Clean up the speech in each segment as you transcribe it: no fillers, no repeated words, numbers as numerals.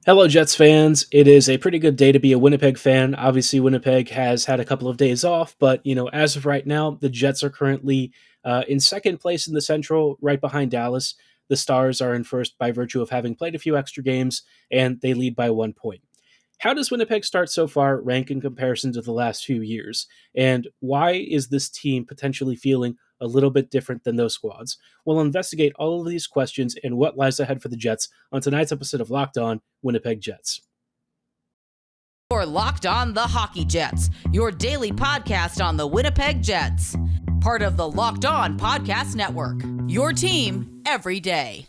Hello, Jets fans. It is a pretty good day to be a Winnipeg fan. Obviously, Winnipeg has had a couple of days off, but as of right now, the Jets are currently in second place in the Central, right behind Dallas. The Stars are in first by virtue of having played a few extra games, and they lead by 1 point. How does Winnipeg start so far rank in comparison to the last few years? And why is this team potentially feeling a little bit different than those squads? We'll investigate all of these questions and what lies ahead for the Jets on tonight's episode of Locked On Winnipeg Jets. You're Locked On the Hockey Jets, your daily podcast on the Winnipeg Jets. Part of the Locked On Podcast Network, your team every day.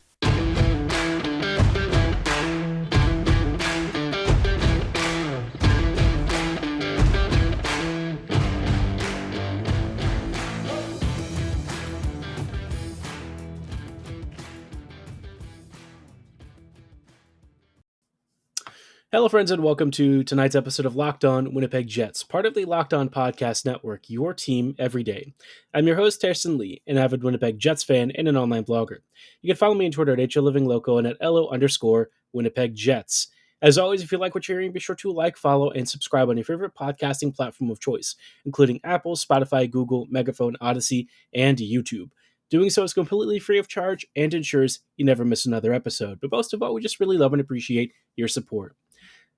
Hello, friends, and welcome to tonight's episode of Locked On Winnipeg Jets, part of the Locked On Podcast Network, your team every day. I'm your host, Harrison Lee, an avid Winnipeg Jets fan and an online blogger. You can follow me on Twitter at HLivingLoco and at LO_Winnipeg Jets. As always, if you like what you're hearing, be sure to like, follow, and subscribe on your favorite podcasting platform of choice, including Apple, Spotify, Google, Megaphone, Odyssey, and YouTube. Doing so is completely free of charge and ensures you never miss another episode. But most of all, we just really love and appreciate your support.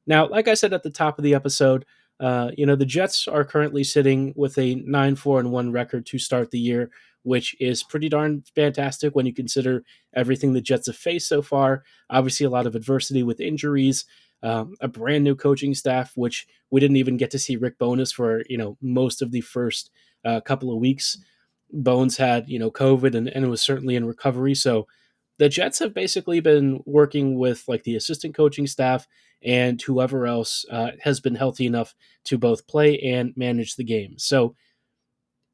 Now, like I said at the top of the episode, the Jets are currently sitting with a 9-4-1 record to start the year, which is pretty darn fantastic when you consider everything the Jets have faced so far. Obviously, a lot of adversity with injuries, a brand new coaching staff, which we didn't even get to see Rick Bowness for most of the first couple of weeks. Bones had COVID and was certainly in recovery, so the Jets have basically been working with like the assistant coaching staff and whoever else has been healthy enough to both play and manage the game. So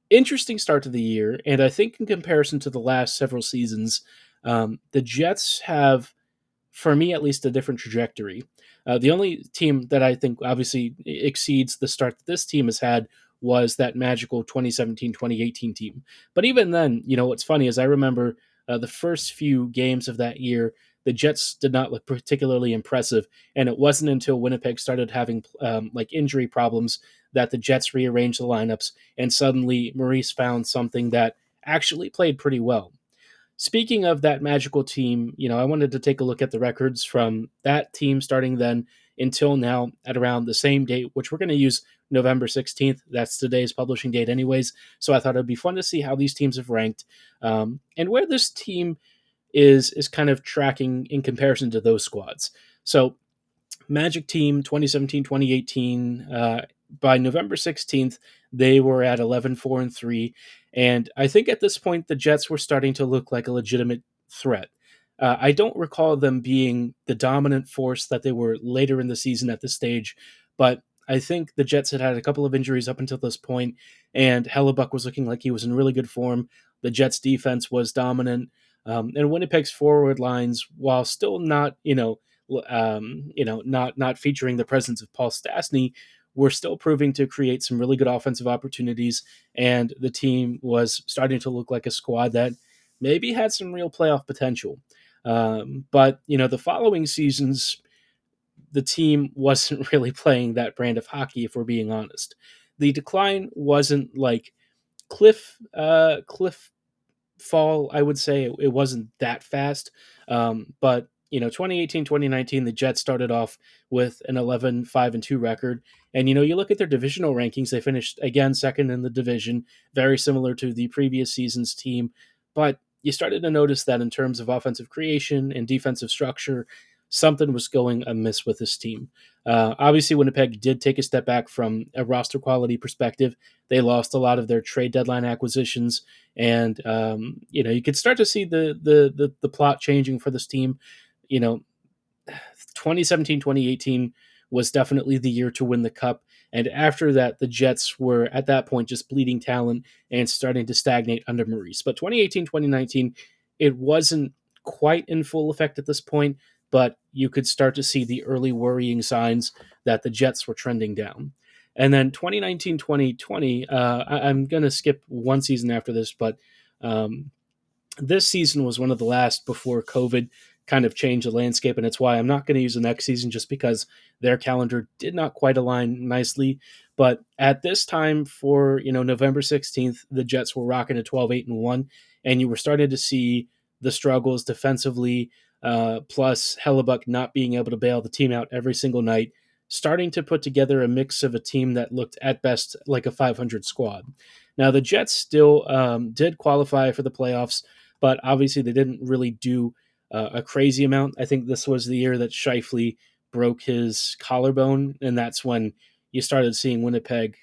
interesting start to the year, and I think in comparison to the last several seasons, the Jets have, for me at least, a different trajectory. The only team that I think obviously exceeds the start that this team has had was that magical 2017-2018 team. But even then, what's funny is I remember the first few games of that year, the Jets did not look particularly impressive, and it wasn't until Winnipeg started having injury problems that the Jets rearranged the lineups, and suddenly Maurice found something that actually played pretty well. Speaking of that magical team, I wanted to take a look at the records from that team starting then until now at around the same date, which we're going to use November 16th. That's today's publishing date anyways. So I thought it'd be fun to see how these teams have ranked and where this team is kind of tracking in comparison to those squads. So Magic team 2017-2018, by November 16th, they were at 11-4-3. And I think at this point, the Jets were starting to look like a legitimate threat. I don't recall them being the dominant force that they were later in the season at this stage, but I think the Jets had had a couple of injuries up until this point, and Hellebuyck was looking like he was in really good form. The Jets' defense was dominant, and Winnipeg's forward lines, while still not, not featuring the presence of Paul Stastny, were still proving to create some really good offensive opportunities, and the team was starting to look like a squad that maybe had some real playoff potential. But the following seasons, the team wasn't really playing that brand of hockey, if we're being honest. The decline wasn't like cliff fall, I would say. It wasn't that fast. But 2018, 2019, the Jets started off with an 11-5-2 record. And, you look at their divisional rankings, they finished, again, second in the division, very similar to the previous season's team. But you started to notice that in terms of offensive creation and defensive structure, something was going amiss with this team. Obviously, Winnipeg did take a step back from a roster quality perspective. They lost a lot of their trade deadline acquisitions, and you could start to see the plot changing for this team. 2017, 2018 was definitely the year to win the cup. And after that, the Jets were at that point just bleeding talent and starting to stagnate under Maurice. But 2018, 2019, it wasn't quite in full effect at this point, but you could start to see the early worrying signs that the Jets were trending down. And then 2019, 2020, I'm going to skip one season after this, but this season was one of the last before COVID kind of change the landscape, and it's why I'm not going to use the next season just because their calendar did not quite align nicely. But at this time for November 16th, the Jets were rocking a 12-8-1, and you were starting to see the struggles defensively, plus Hellebuyck not being able to bail the team out every single night, starting to put together a mix of a team that looked at best like a 500 squad. Now, the Jets still did qualify for the playoffs, but obviously they didn't really do a crazy amount. I think this was the year that Scheifele broke his collarbone, and that's when you started seeing Winnipeg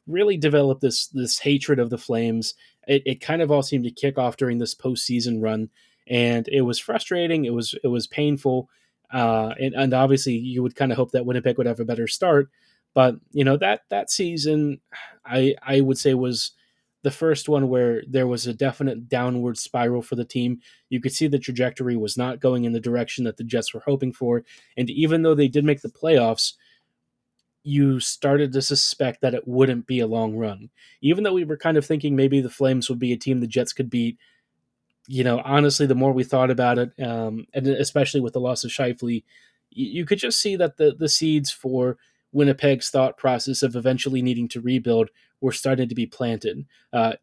really develop this hatred of the Flames. It kind of all seemed to kick off during this postseason run, and it was frustrating. It was painful, and obviously you would kind of hope that Winnipeg would have a better start. But that season, I would say was the first one where there was a definite downward spiral for the team. You could see the trajectory was not going in the direction that the Jets were hoping for, and even though they did make the playoffs, you started to suspect that it wouldn't be a long run. Even though we were kind of thinking maybe the Flames would be a team the Jets could beat, honestly, the more we thought about it, and especially with the loss of Scheifele, you could just see that the seeds for Winnipeg's thought process of eventually needing to rebuild were starting to be planted.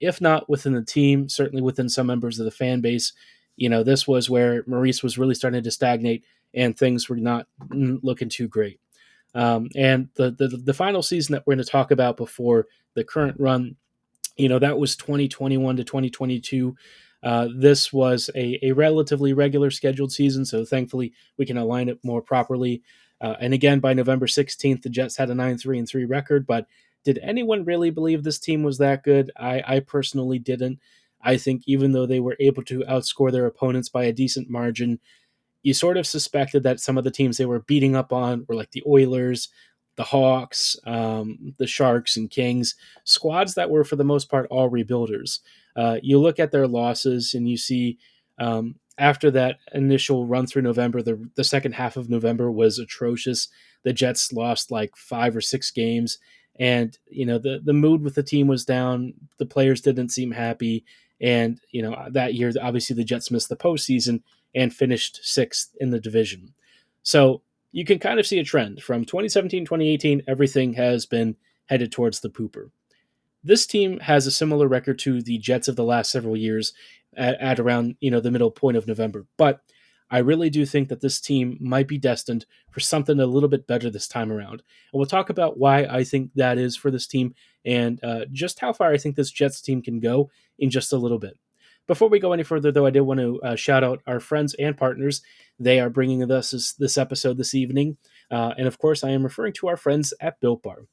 If not within the team, certainly within some members of the fan base. This was where Maurice was really starting to stagnate and things were not looking too great. And the final season that we're going to talk about before the current run, that was 2021 to 2022. This was a relatively regular scheduled season, so thankfully we can align it more properly. And again, by November 16th, the Jets had a 9-3-3 record, but did anyone really believe this team was that good? I personally didn't. I think even though they were able to outscore their opponents by a decent margin, you sort of suspected that some of the teams they were beating up on were like the Oilers, the Hawks, the Sharks, and Kings, squads that were for the most part all rebuilders. You look at their losses and you see after that initial run through November, the second half of November was atrocious. The Jets lost like 5 or 6 games, and the mood with the team was down. The players didn't seem happy, and that year obviously the Jets missed the postseason and finished 6th in the division. So you can kind of see a trend from 2017, 2018. Everything has been headed towards the pooper. This team has a similar record to the Jets of the last several years at around the middle point of November. But I really do think that this team might be destined for something a little bit better this time around. And we'll talk about why I think that is for this team and just how far I think this Jets team can go in just a little bit. Before we go any further, though, I did want to shout out our friends and partners. They are bringing us this episode this evening. And of course, I am referring to our friends at Built Bar.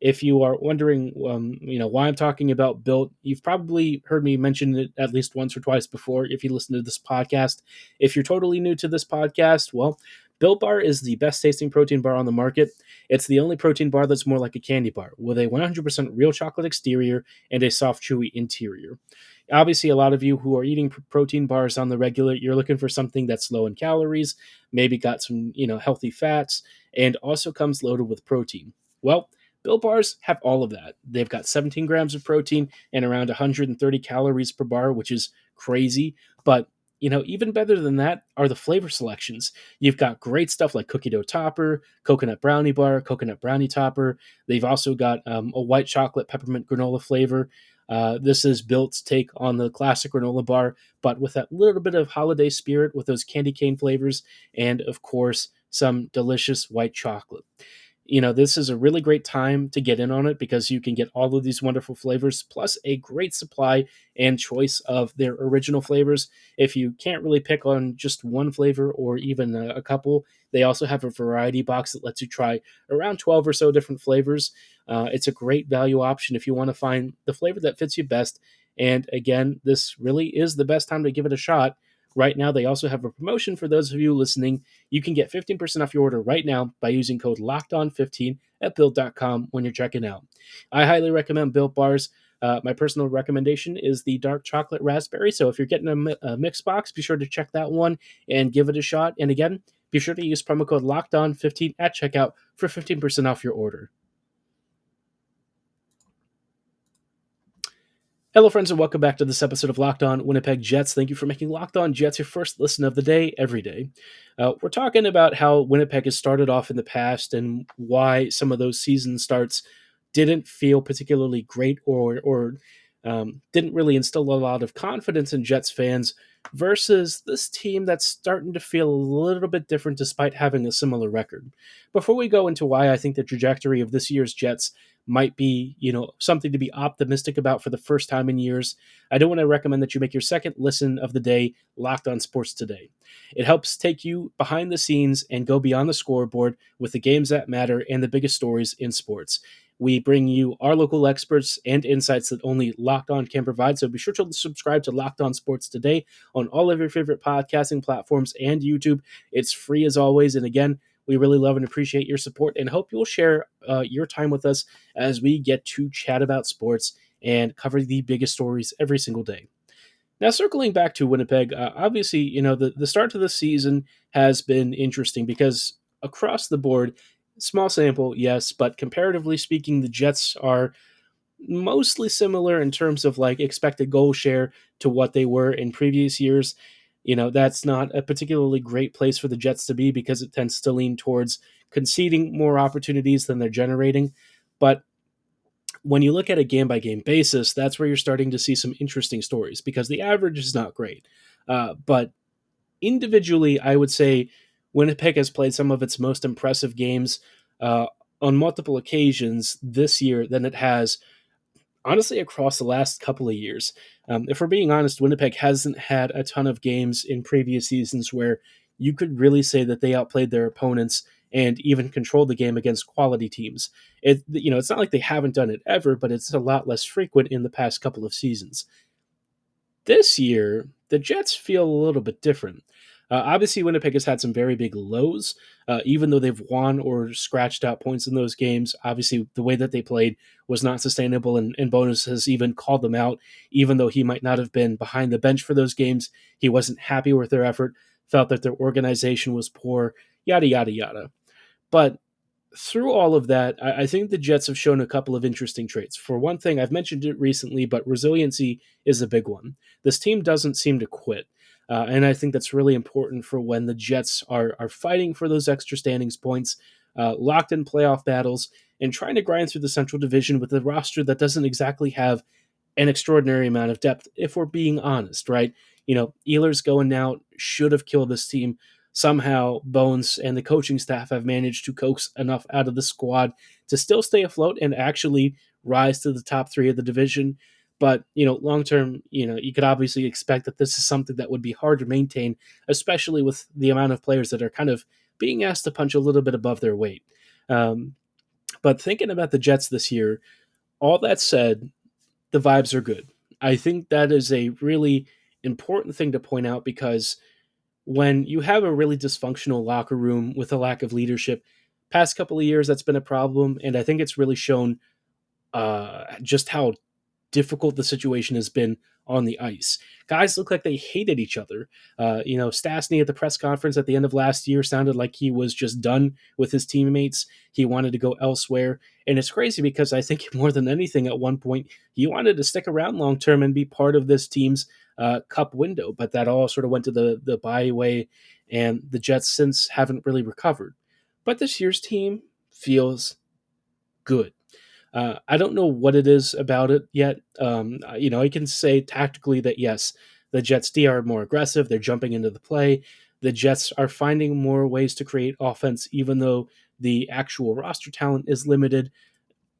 If you are wondering, why I'm talking about Built, you've probably heard me mention it at least once or twice before if you listen to this podcast. If you're totally new to this podcast, well, Built Bar is the best tasting protein bar on the market. It's the only protein bar that's more like a candy bar, with a 100% real chocolate exterior and a soft, chewy interior. Obviously, a lot of you who are eating protein bars on the regular, you're looking for something that's low in calories, maybe got some, healthy fats, and also comes loaded with protein. Well, Built Bars have all of that. They've got 17 grams of protein and around 130 calories per bar, which is crazy. But, even better than that are the flavor selections. You've got great stuff like cookie dough topper, coconut brownie bar, coconut brownie topper. They've also got a white chocolate peppermint granola flavor. This is Built's take on the classic granola bar, but with that little bit of holiday spirit with those candy cane flavors and, of course, some delicious white chocolate. This is a really great time to get in on it because you can get all of these wonderful flavors plus a great supply and choice of their original flavors. If you can't really pick on just one flavor or even a couple, they also have a variety box that lets you try around 12 or so different flavors. It's a great value option if you want to find the flavor that fits you best. And again, this really is the best time to give it a shot. Right now, they also have a promotion for those of you listening. You can get 15% off your order right now by using code LOCKEDON15 at Built.com when you're checking out. I highly recommend Built Bars. My personal recommendation is the dark chocolate raspberry. So if you're getting a mix box, be sure to check that one and give it a shot. And again, be sure to use promo code LOCKEDON15 at checkout for 15% off your order. Hello, friends, and welcome back to this episode of Locked On Winnipeg Jets. Thank you for making Locked On Jets your first listen of the day every day. We're talking about how Winnipeg has started off in the past and why some of those season starts didn't feel particularly great or didn't really instill a lot of confidence in Jets fans versus this team that's starting to feel a little bit different despite having a similar record. Before we go into why I think the trajectory of this year's Jets might be, something to be optimistic about for the first time in years, I do want to recommend that you make your second listen of the day Locked On Sports Today. It helps take you behind the scenes and go beyond the scoreboard with the games that matter and the biggest stories in sports. We bring you our local experts and insights that only Locked On can provide. So be sure to subscribe to Locked On Sports Today on all of your favorite podcasting platforms and YouTube. It's free as always. And again, we really love and appreciate your support and hope you'll share your time with us as we get to chat about sports and cover the biggest stories every single day. Now, circling back to Winnipeg, obviously, the start to the season has been interesting because across the board, small sample, yes, but comparatively speaking, the Jets are mostly similar in terms of like expected goal share to what they were in previous years. That's not a particularly great place for the Jets to be because it tends to lean towards conceding more opportunities than they're generating. But when you look at a game by game basis, that's where you're starting to see some interesting stories because the average is not great. But individually, I would say Winnipeg has played some of its most impressive games on multiple occasions this year than it has honestly across the last couple of years. If we're being honest, Winnipeg hasn't had a ton of games in previous seasons where you could really say that they outplayed their opponents and even controlled the game against quality teams. It's not like they haven't done it ever, but it's a lot less frequent in the past couple of seasons. This year, the Jets feel a little bit different. Obviously, Winnipeg has had some very big lows, even though they've won or scratched out points in those games. Obviously, the way that they played was not sustainable, and Bonus has even called them out, even though he might not have been behind the bench for those games. He wasn't happy with their effort, felt that their organization was poor, yada, yada, yada. But through all of that, I think the Jets have shown a couple of interesting traits. For one thing, I've mentioned it recently, but resiliency is a big one. This team doesn't seem to quit. And I think that's really important for when the Jets are fighting for those extra standings points, locked in playoff battles, and trying to grind through the Central Division with a roster that doesn't exactly have an extraordinary amount of depth, if we're being honest, right? Ehlers going out should have killed this team. Somehow, Bones and the coaching staff have managed to coax enough out of the squad to still stay afloat and actually rise to the top three of the division. But, long term, you could obviously expect that this is something that would be hard to maintain, especially with the amount of players that are kind of being asked to punch a little bit above their weight. But thinking about the Jets this year, all that said, the vibes are good. I think that is a really important thing to point out because when you have a really dysfunctional locker room with a lack of leadership, past couple of years that's been a problem, and I think it's really shown just how difficult the situation has been on the ice. Guys look like they hated each other. Stastny at the press conference at the end of last year sounded like he was just done with his teammates. He wanted to go elsewhere. And it's crazy because I think more than anything at one point, he wanted to stick around long term and be part of this team's cup window. But that all sort of went to the byway, and the Jets since haven't really recovered. But this year's team feels good. I don't know what it is about it yet. I can say tactically that yes, the Jets D are more aggressive. They're jumping into the play. The Jets are finding more ways to create offense, even though the actual roster talent is limited.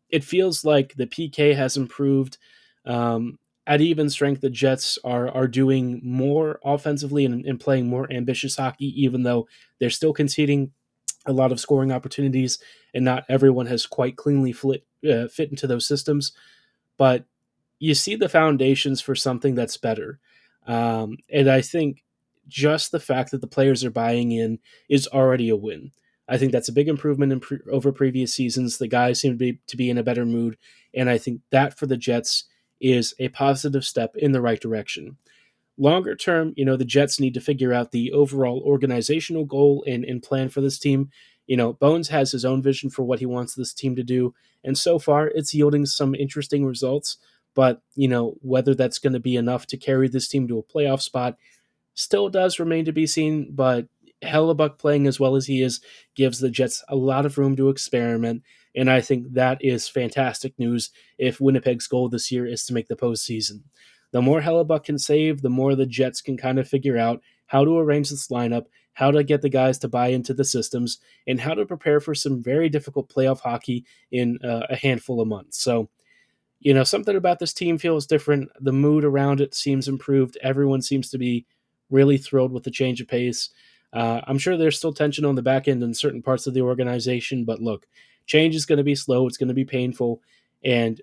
It feels like the PK has improved. At even strength, the Jets are doing more offensively and playing more ambitious hockey, even though they're still conceding a lot of scoring opportunities, and not everyone has quite cleanly fit into those systems. But you see the foundations for something that's better. And I think just the fact that the players are buying in is already a win. I think that's a big improvement over previous seasons. The guys seem to be in a better mood, and I think that for the Jets is a positive step in the right direction. Longer term, the Jets need to figure out the overall organizational goal and plan for this team. Bones has his own vision for what he wants this team to do, and so far it's yielding some interesting results. But, whether that's going to be enough to carry this team to a playoff spot still does remain to be seen. But Hellebuyck playing as well as he is gives the Jets a lot of room to experiment. And I think that is fantastic news if Winnipeg's goal this year is to make the postseason. The more Hellebuyck can save, the more the Jets can kind of figure out how to arrange this lineup, how to get the guys to buy into the systems, and how to prepare for some very difficult playoff hockey in a handful of months. So, something about this team feels different. The mood around it seems improved. Everyone seems to be really thrilled with the change of pace. I'm sure there's still tension on the back end in certain parts of the organization, but look, change is going to be slow. It's going to be painful. And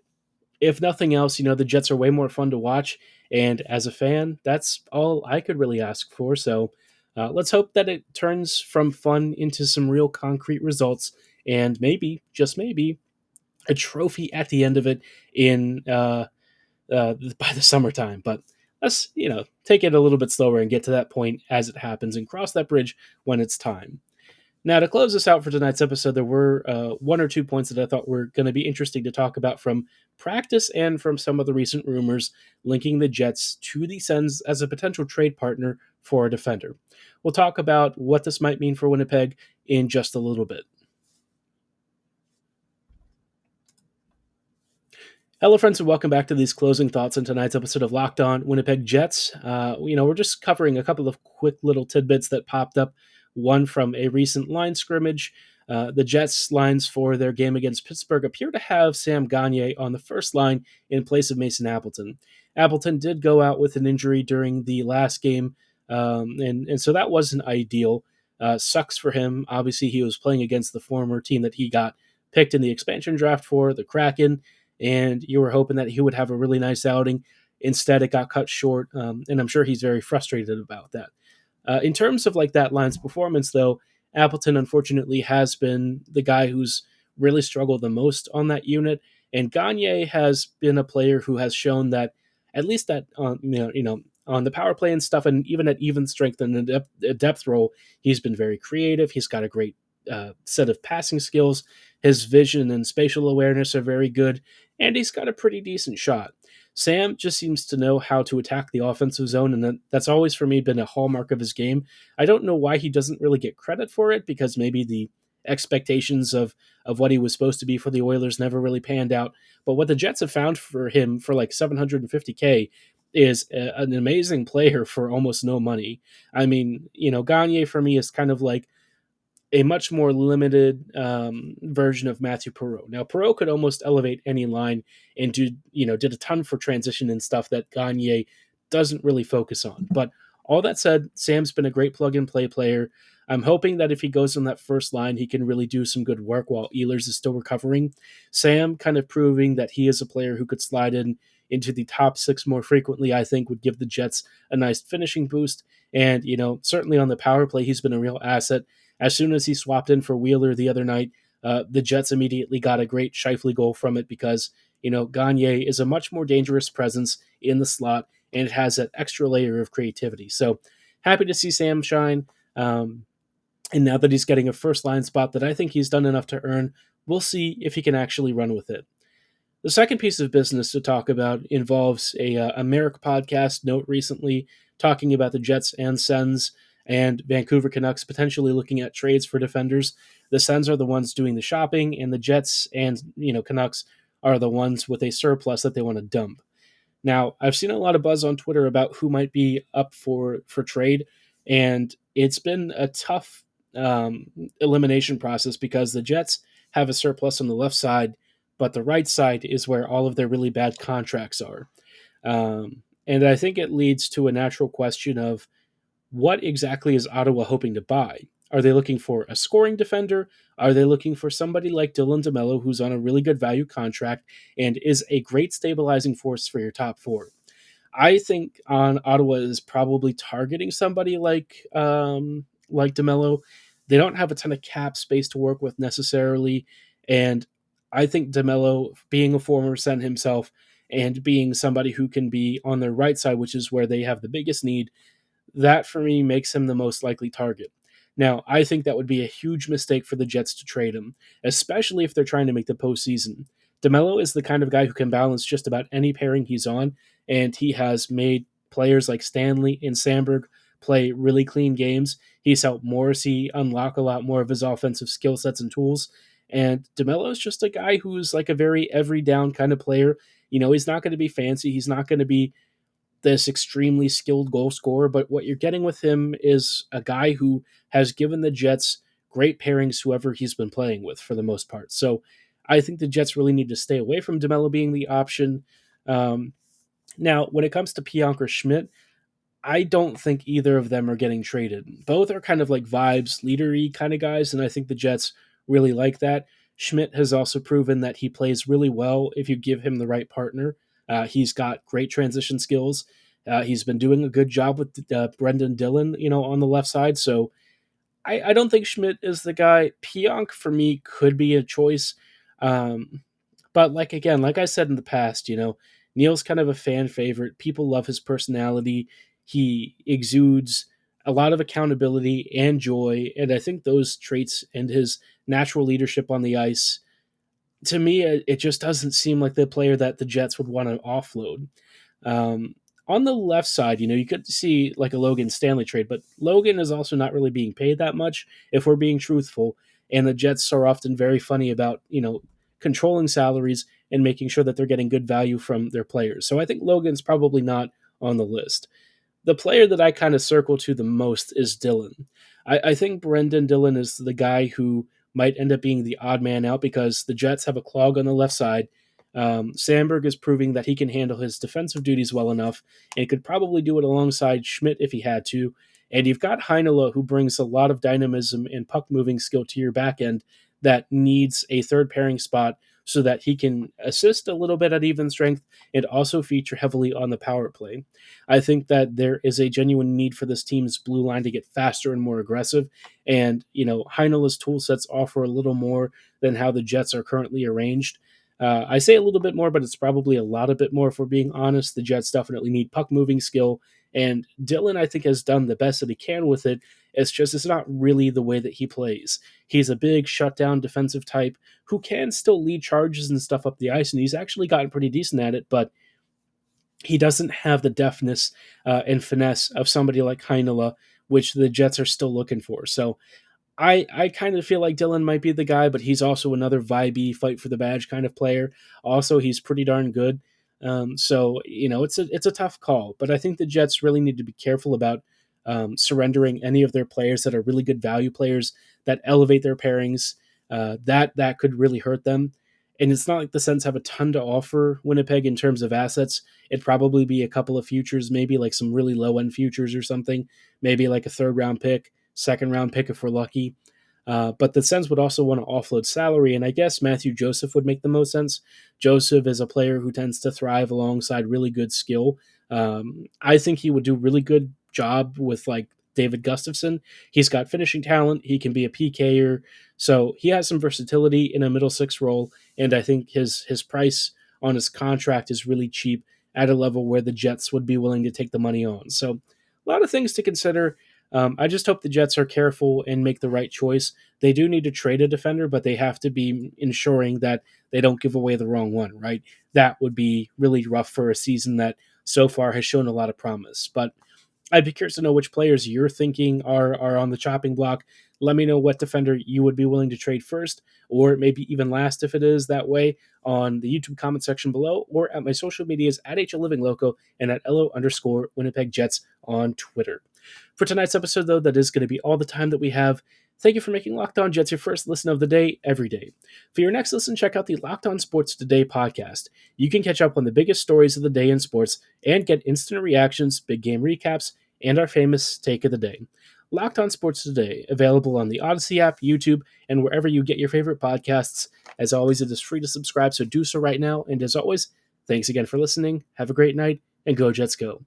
if nothing else, the Jets are way more fun to watch. And as a fan, that's all I could really ask for. So let's hope that it turns from fun into some real concrete results and maybe, just maybe, a trophy at the end of it in by the summertime. But let's take it a little bit slower and get to that point as it happens and cross that bridge when it's time. Now, to close us out for tonight's episode, there were one or two points that I thought were going to be interesting to talk about from practice and from some of the recent rumors linking the Jets to the Sens as a potential trade partner for a defender. We'll talk about what this might mean for Winnipeg in just a little bit. Hello, friends, and welcome back to these closing thoughts on tonight's episode of Locked On Winnipeg Jets. We're just covering a couple of quick little tidbits that popped up. One from a recent line scrimmage. The Jets' lines for their game against Pittsburgh appear to have Sam Gagner on the first line in place of Mason Appleton. Appleton did go out with an injury during the last game, and so that wasn't ideal. Sucks for him. Obviously, he was playing against the former team that he got picked in the expansion draft for, the Kraken, and you were hoping that he would have a really nice outing. Instead, it got cut short, and I'm sure he's very frustrated about that. In terms of like that line's performance, though, Appleton unfortunately has been the guy who's really struggled the most on that unit, and Gagner has been a player who has shown that at least that on the power play and stuff, and even at even strength and the depth role, he's been very creative. He's got a great set of passing skills. His vision and spatial awareness are very good, and he's got a pretty decent shot. Sam just seems to know how to attack the offensive zone, and that's always for me been a hallmark of his game. I don't know why he doesn't really get credit for it, because maybe the expectations of what he was supposed to be for the Oilers never really panned out. But what the Jets have found for him for like $750K is an amazing player for almost no money. I mean, Gagner for me is kind of like a much more limited version of Matthew Perreault. Now, Perreault could almost elevate any line and did a ton for transition and stuff that Gagner doesn't really focus on. But all that said, Sam's been a great plug-and-play player. I'm hoping that if he goes on that first line, he can really do some good work while Ehlers is still recovering. Sam kind of proving that he is a player who could slide into the top six more frequently, I think would give the Jets a nice finishing boost. And, certainly on the power play, he's been a real asset. As soon as he swapped in for Wheeler the other night, the Jets immediately got a great Scheifele goal from it because, Gagner is a much more dangerous presence in the slot, and it has that extra layer of creativity. So happy to see Sam shine. And now that he's getting a first-line spot that I think he's done enough to earn, we'll see if he can actually run with it. The second piece of business to talk about involves a Merrick podcast note recently talking about the Jets and Sens and Vancouver Canucks potentially looking at trades for defenders. The Sens are the ones doing the shopping, and the Jets and Canucks are the ones with a surplus that they want to dump. Now, I've seen a lot of buzz on Twitter about who might be up for trade, and it's been a tough elimination process because the Jets have a surplus on the left side, but the right side is where all of their really bad contracts are. And I think it leads to a natural question of, what exactly is Ottawa hoping to buy? Are they looking for a scoring defender? Are they looking for somebody like Dylan DeMello, who's on a really good value contract and is a great stabilizing force for your top four? I think Ottawa is probably targeting somebody like DeMello. They don't have a ton of cap space to work with necessarily, and I think DeMello, being a former Sen himself and being somebody who can be on their right side, which is where they have the biggest need, that for me makes him the most likely target. Now, I think that would be a huge mistake for the Jets to trade him, especially if they're trying to make the postseason. DeMello is the kind of guy who can balance just about any pairing he's on, and he has made players like Stanley and Sandberg play really clean games. He's helped Morrissey unlock a lot more of his offensive skill sets and tools. And DeMello is just a guy who's like a very every down kind of player. He's not going to be fancy. He's not going to be this extremely skilled goal scorer, but what you're getting with him is a guy who has given the Jets great pairings, whoever he's been playing with for the most part. So I think the Jets really need to stay away from DeMello being the option. Um, Now, when it comes to Pionk or Schmidt, I don't think either of them are getting traded. Both are kind of like vibes, leadery kind of guys, and I think the Jets really like that. Schmidt has also proven that he plays really well if you give him the right partner. He's got great transition skills. He's been doing a good job with Brendan Dillon, on the left side. So I don't think Schmidt is the guy. Pionk for me could be a choice. Um, but like I said in the past, Neil's kind of a fan favorite. People love his personality. He exudes a lot of accountability and joy, and I think those traits and his natural leadership on the ice, to me, it just doesn't seem like the player that the Jets would want to offload. Um, on the left side, you could see like a Logan Stanley trade, but Logan is also not really being paid that much, if we're being truthful. And the Jets are often very funny about, controlling salaries and making sure that they're getting good value from their players. So I think Logan's probably not on the list. The player that I kind of circle to the most is Dillon. I think Brendan Dillon is the guy who might end up being the odd man out because the Jets have a clog on the left side. Sandberg is proving that he can handle his defensive duties well enough and could probably do it alongside Schmidt if he had to. And you've got Heinola, who brings a lot of dynamism and puck moving skill to your back end that needs a third pairing spot so that he can assist a little bit at even strength and also feature heavily on the power play. I think that there is a genuine need for this team's blue line to get faster and more aggressive. And, Heinola's tool sets offer a little more than how the Jets are currently arranged. I say a little bit more, but it's probably a lot a bit more if we're being honest. The Jets definitely need puck moving skill, and Dillon, I think, has done the best that he can with it. It's not really the way that he plays. He's a big shutdown defensive type who can still lead charges and stuff up the ice, and he's actually gotten pretty decent at it, but he doesn't have the deftness and finesse of somebody like Heinola, which the Jets are still looking for. So I kind of feel like Dillon might be the guy, but he's also another vibey, fight for the badge kind of player. Also, he's pretty darn good. So it's a tough call, but I think the Jets really need to be careful about surrendering any of their players that are really good value players that elevate their pairings. That could really hurt them. And it's not like the Sens have a ton to offer Winnipeg in terms of assets. It'd probably be a couple of futures, maybe like some really low end futures or something, maybe like a third round pick, second round pick if we're lucky. But the Sens would also want to offload salary, and I guess Matthew Joseph would make the most sense. Joseph is a player who tends to thrive alongside really good skill. I think he would do really good job with like David Gustafson. He's got finishing talent. He can be a PKer, so he has some versatility in a middle six role. And I think his price on his contract is really cheap at a level where the Jets would be willing to take the money on. So a lot of things to consider. I just hope the Jets are careful and make the right choice. They do need to trade a defender, but they have to be ensuring that they don't give away the wrong one, right? That would be really rough for a season that so far has shown a lot of promise. But I'd be curious to know which players you're thinking are on the chopping block. Let me know what defender you would be willing to trade first, or maybe even last if it is that way, on the YouTube comment section below, or at my social medias at HLivingLoco and at LO_Winnipeg Jets on Twitter. For tonight's episode, though, that is going to be all the time that we have. Thank you for making Locked On Jets your first listen of the day every day. For your next listen, check out the Locked On Sports Today podcast. You can catch up on the biggest stories of the day in sports and get instant reactions, big game recaps, and our famous take of the day. Locked On Sports Today, available on the Odyssey app, YouTube, and wherever you get your favorite podcasts. As always, it is free to subscribe, so do so right now. And as always, thanks again for listening. Have a great night, and go Jets go.